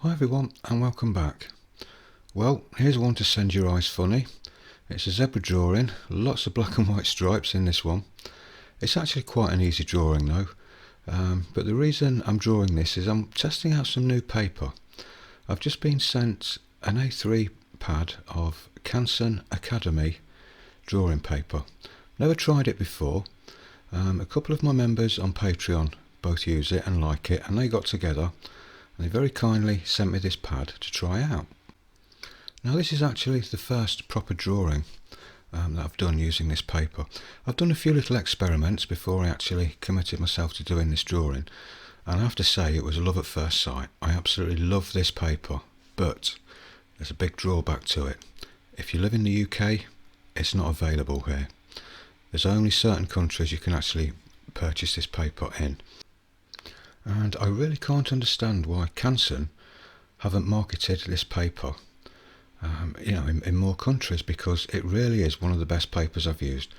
Hi everyone and welcome back. Well, here's one to send your eyes funny. It's a zebra drawing, lots of black and white stripes in this one. It's actually quite an easy drawing though, but the reason I'm drawing this is I'm testing out some new paper. I've just been sent an A3 pad of Canson Academy drawing paper. Never tried it before. A couple of my members on Patreon both use it and like it, and they got together and they very kindly sent me this pad to try out. Now this is actually the first proper drawing that I've done using this paper. I've done a few little experiments before I actually committed myself to doing this drawing, and I have to say it was a love at first sight. I absolutely love this paper, but there's a big drawback to it. If you live in the UK, it's not available here. There's only certain countries you can actually purchase this paper in. And I really can't understand why Canson haven't marketed this paper in more countries, because it really is one of the best papers I've used.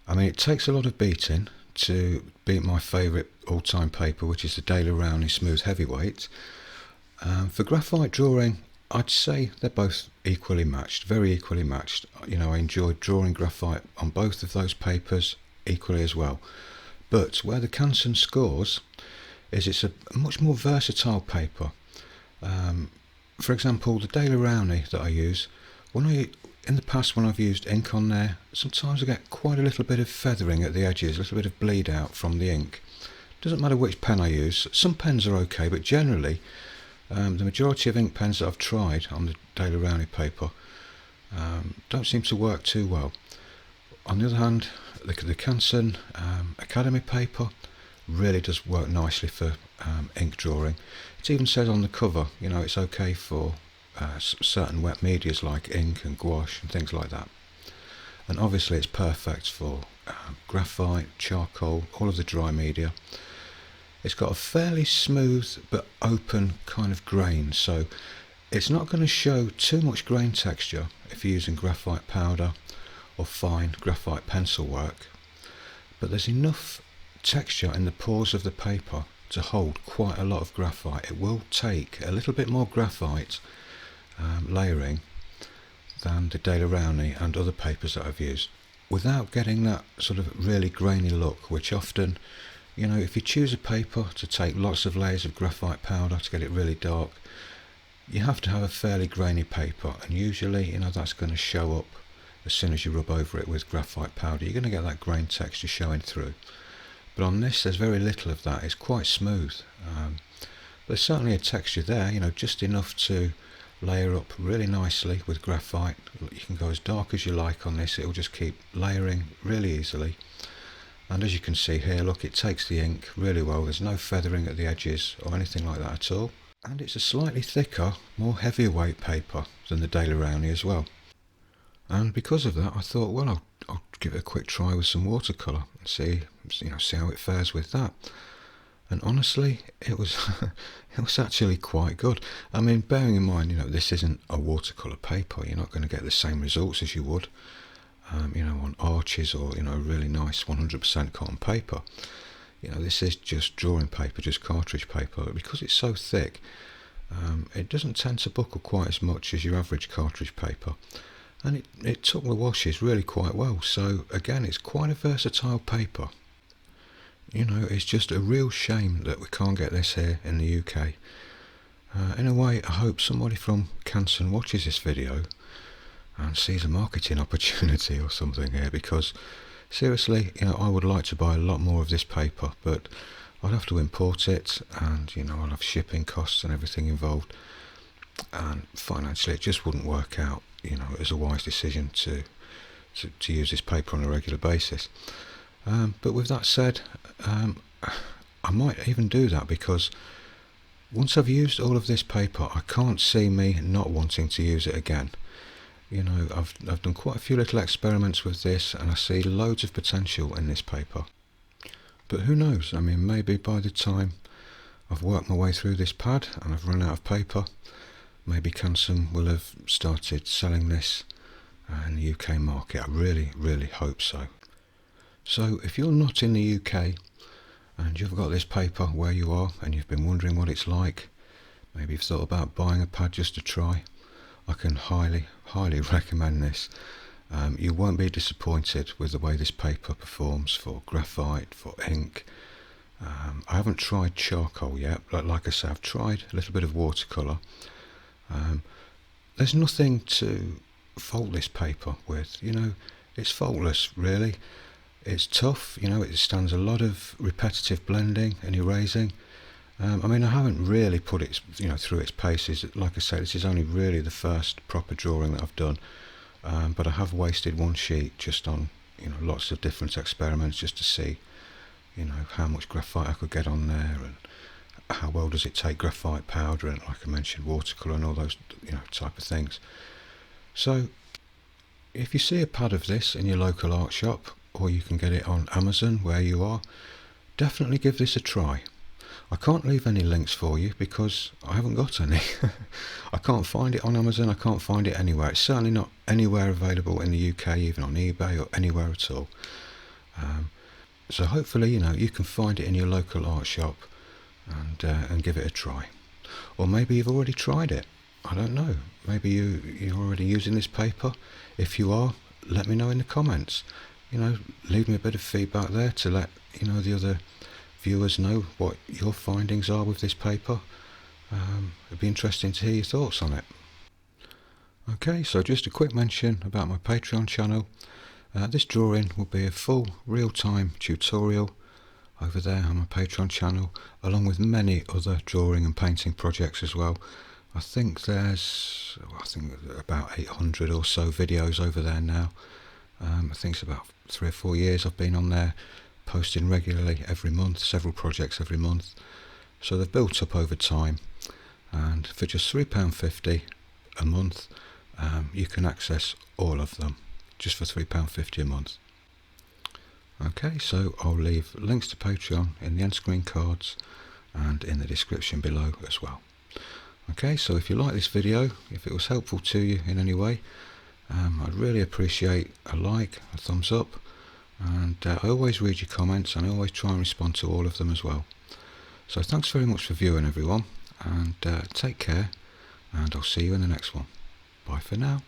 I mean, it takes a lot of beating to beat my favourite all-time paper, which is the Daily Rowney Smooth Heavyweight. For graphite drawing, I'd say they're both equally matched, very equally matched. I enjoyed drawing graphite on both of those papers equally as well. But where the Canson scores is it's a much more versatile paper. For example, the Daily Rowney that I use, in the past when I've used ink on there, sometimes I get quite a little bit of feathering at the edges, a little bit of bleed out from the ink. Doesn't matter which pen I use. Some pens are okay, but generally the majority of ink pens that I've tried on the Daily Rowney paper don't seem to work too well. On the other hand, the Canson Academy paper really does work nicely for ink drawing. It even says on the cover, it's okay for certain wet medias like ink and gouache and things like that. And obviously it's perfect for graphite, charcoal, all of the dry media. It's got a fairly smooth but open kind of grain, so it's not going to show too much grain texture if you're using graphite powder or fine graphite pencil work. But there's enough texture in the pores of the paper to hold quite a lot of graphite. It will take a little bit more graphite layering than the Daily Rowney and other papers that I've used, without getting that sort of really grainy look, which often, if you choose a paper to take lots of layers of graphite powder to get it really dark, you have to have a fairly grainy paper, and usually that's going to show up as soon as you rub over it with graphite powder. You're going to get that grain texture showing through. But on this, there's very little of that. It's quite smooth. There's certainly a texture there, just enough to layer up really nicely with graphite. You can go as dark as you like on this. It will just keep layering really easily. And as you can see here, look, it takes the ink really well. There's no feathering at the edges or anything like that at all. And it's a slightly thicker, more heavier weight paper than the Daily Rowney as well. And because of that, I thought, well, I'll give it a quick try with some watercolor and see how it fares with that. And honestly, it was it was actually quite good. I mean, bearing in mind, this isn't a watercolor paper. You're not going to get the same results as you would, on arches or really nice 100% cotton paper. This is just drawing paper, just cartridge paper. Because it's so thick, it doesn't tend to buckle quite as much as your average cartridge paper. And it took the washes really quite well. So again, it's quite a versatile paper. It's just a real shame that we can't get this here in the UK. In a way, I hope somebody from Canson watches this video and sees a marketing opportunity or something here, because seriously, I would like to buy a lot more of this paper, but I'd have to import it, and I'll have shipping costs and everything involved, and financially it just wouldn't work out. It was a wise decision to use this paper on a regular basis. But with that said, I might even do that, because once I've used all of this paper, I can't see me not wanting to use it again. I've done quite a few little experiments with this, and I see loads of potential in this paper. But who knows? I mean, maybe by the time I've worked my way through this pad and I've run out of paper, maybe Canson will have started selling this in the UK market. I really, really hope so. So if you're not in the UK and you've got this paper where you are and you've been wondering what it's like, maybe you've thought about buying a pad just to try, I can highly recommend this. You won't be disappointed with the way this paper performs for graphite, for ink. I haven't tried charcoal yet, but like I say, I've tried a little bit of watercolor. There's nothing to fault this paper with, it's faultless really. It's tough, it stands a lot of repetitive blending and erasing. I haven't really put it through its paces. Like I say, this is only really the first proper drawing that I've done, but I have wasted one sheet just on lots of different experiments just to see how much graphite I could get on there, and how well does it take graphite powder, and like I mentioned, watercolor and all those type of things. So if you see a pad of this in your local art shop, or you can get it on Amazon where you are, definitely give this a try. I can't leave any links for you because I haven't got any. I can't find it on Amazon, I can't find it anywhere. It's certainly not anywhere available in the UK, even on eBay or anywhere at all. So hopefully you can find it in your local art shop and give it a try. Or maybe you've already tried it, I don't know. Maybe you're already using this paper. If you are, let me know in the comments. Leave me a bit of feedback there to let the other viewers know what your findings are with this paper. It'd be interesting to hear your thoughts on it. Okay, so just a quick mention about my Patreon channel. This drawing will be a full real-time tutorial over there on my Patreon channel, along with many other drawing and painting projects as well. I think there's about 800 or so videos over there now. I think it's about 3 or 4 years I've been on there, posting regularly every month, several projects every month. So they've built up over time, and for just £3.50 a month you can access all of them, just for £3.50 a month. Okay, so I'll leave links to Patreon in the end screen cards and in the description below as well. Okay, so if you like this video, if it was helpful to you in any way, I'd really appreciate a like, a thumbs up, and I always read your comments and I always try and respond to all of them as well. So thanks very much for viewing everyone, and take care, and I'll see you in the next one. Bye for now.